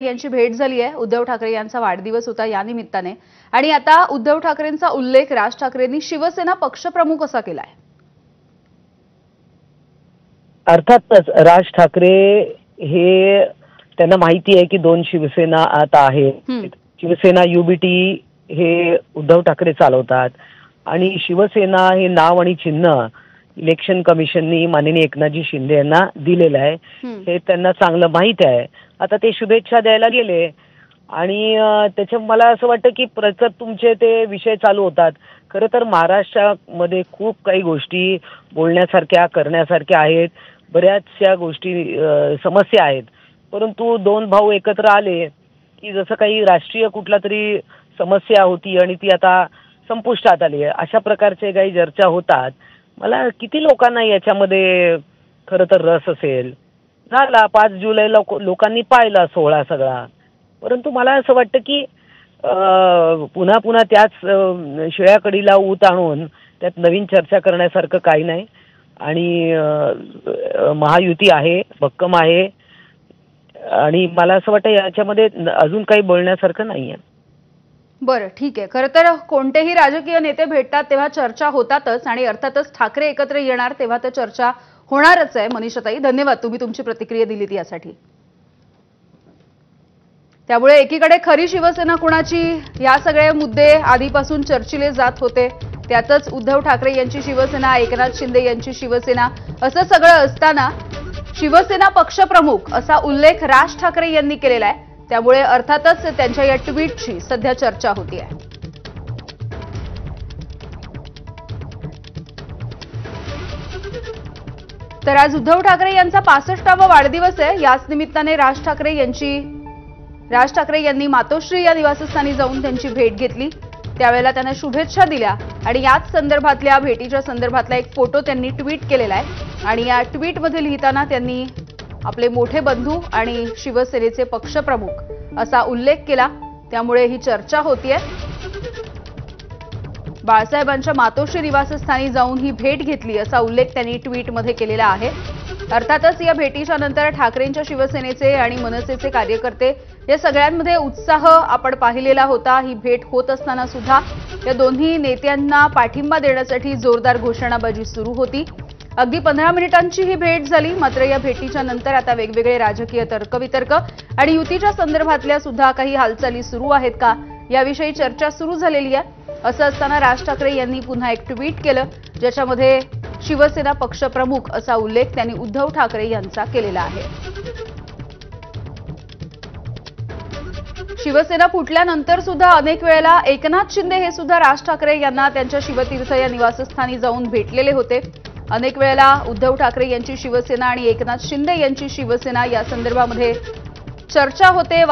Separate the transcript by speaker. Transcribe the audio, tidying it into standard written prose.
Speaker 1: यांची भेट झाली आहे। उद्धव ठाकरे यांचा वाढदिवस होता या निमित्ताने आणि आता उद्धव ठाकरेंचा उल्लेख राज ठाकरेंनी शिवसेना पक्षप्रमुख असा केलाय।
Speaker 2: अर्थातच राज ठाकरे हे त्यांना माहिती आहे की दोन शिवसेना आता आहेत। शिवसेना युबीटी हे उद्धव ठाकरे चालवतात आणि शिवसेना हे नाव आणि चिन्ह इलेक्शन कमिशननी माननीय एकनाथजी शिंदे यांना दिलेलं आहे। हे त्यांना चांगलं माहित आहे। आता ते शुभेच्छा द्यायला गेले आणि त्याच्या मला असं वाटतं की प्रत्येक तुमचे ते विषय चालू होतात। खरं तर महाराष्ट्रामध्ये खूप काही गोष्टी बोलण्यासारख्या करण्यासारख्या आहेत। बऱ्याचशा गोष्टी समस्या आहेत, परंतु दोन भाऊ एकत्र आले की जसं काही राष्ट्रीय कुठला तरी समस्या होती आणि ती आता संपुष्टात आली आहे, अशा प्रकारचे काही चर्चा होतात। मला किती लोकांना याच्यामध्ये खरं तर रस असेल। झाला 5 जुलैला लोकांनी पाहिला सोहळा सगळा, परंतु मला असं वाटतं की पुन्हा पुन्हा त्याच शिळ्या कडीला ऊत आणून त्यात नवीन चर्चा करण्यासारखं काही नाही आणि महायुती आहे, भक्कम आहे आणि मला असं वाटतं याच्यामध्ये अजून काही बोलण्यासारखं नाहीये।
Speaker 1: बरं, ठीक आहे। खरं तर कोणतेही राजकीय नेते भेटतात तेव्हा चर्चा होतातच आणि अर्थातच ठाकरे एकत्र येणार तेव्हा तर चर्चा होणारच आहे। मनीषाताई, धन्यवाद तुम्ही तुमची प्रतिक्रिया दिलीत यासाठी। त्यामुळे एकीकडे खरी शिवसेना कुणाची या सगळे मुद्दे आधीपासून चर्चिले जात होते, त्यातच उद्धव ठाकरे यांची शिवसेना, एकनाथ शिंदे यांची शिवसेना असं सगळं असताना शिवसेना पक्षप्रमुख असा उल्लेख राज ठाकरे यांनी केलेला आहे। त्यामुळे अर्थातच त्यांच्या या ट्विटची सध्या चर्चा होती आहे। तर आज उद्धव ठाकरे यांचा 65वा वाढदिवस आहे। याच निमित्ताने राज ठाकरे यांनी मातोश्री या निवासस्थानी जाऊन त्यांची भेट घेतली। त्यावेळेला त्यांना शुभेच्छा दिल्या आणि याच संदर्भातल्या भेटीच्या संदर्भातला एक फोटो त्यांनी ट्विट केलेला आहे आणि या ट्विटमध्ये लिहिताना त्यांनी आपले मोठे बंधू आणि शिवसेनेचे पक्षप्रमुख असा उल्लेख केला। त्यामुळे ही चर्चा होतीये। बाळासाहेबांच्या मातोश्री निवासस्थानी जाऊन ही भेट घेतली असा उल्लेख त्यांनी ट्विटमध्ये केलेला आहे। अर्थातच या भेटीच्या नंतर ठाकरेंच्या शिवसेनेचे आणि मनसेचे कार्यकर्ते या सगळ्यांमध्ये उत्साह आपण पाहिलेला होता। ही भेट होत असताना सुद्धा या दोन्ही नेत्यांना पाठिंबा देण्यासाठी जोरदार घोषणाबाजी सुरू होती। अगदी 15 मिनिटांची ही भेट झाली। मात्र या भेटीच्या नंतर आता वेगवेगळे राजकीय तर्कवितर्क आणि युतीच्या संदर्भातल्या सुद्धा काही हालचाली सुरू आहेत का याविषयी चर्चा सुरू झालेली आहे। असं असताना राज ठाकरे यांनी पुन्हा एक ट्विट केलं ज्याच्यामध्ये शिवसेना पक्षप्रमुख असा उल्लेख त्यांनी उद्धव ठाकरे यांचा केलेला आहे। शिवसेना फुटल्यानंतर सुद्धा अनेक वेळेला एकनाथ शिंदे हे सुद्धा राज ठाकरे यांना त्यांच्या शिवतीर्थ या निवासस्थानी जाऊन भेटलेले होते। अनेक वेळेला उद्धव ठाकरे यांची शिवसेना आणि एकनाथ शिंदे यांची शिवसेना या संदर्भामध्ये चर्चा होते।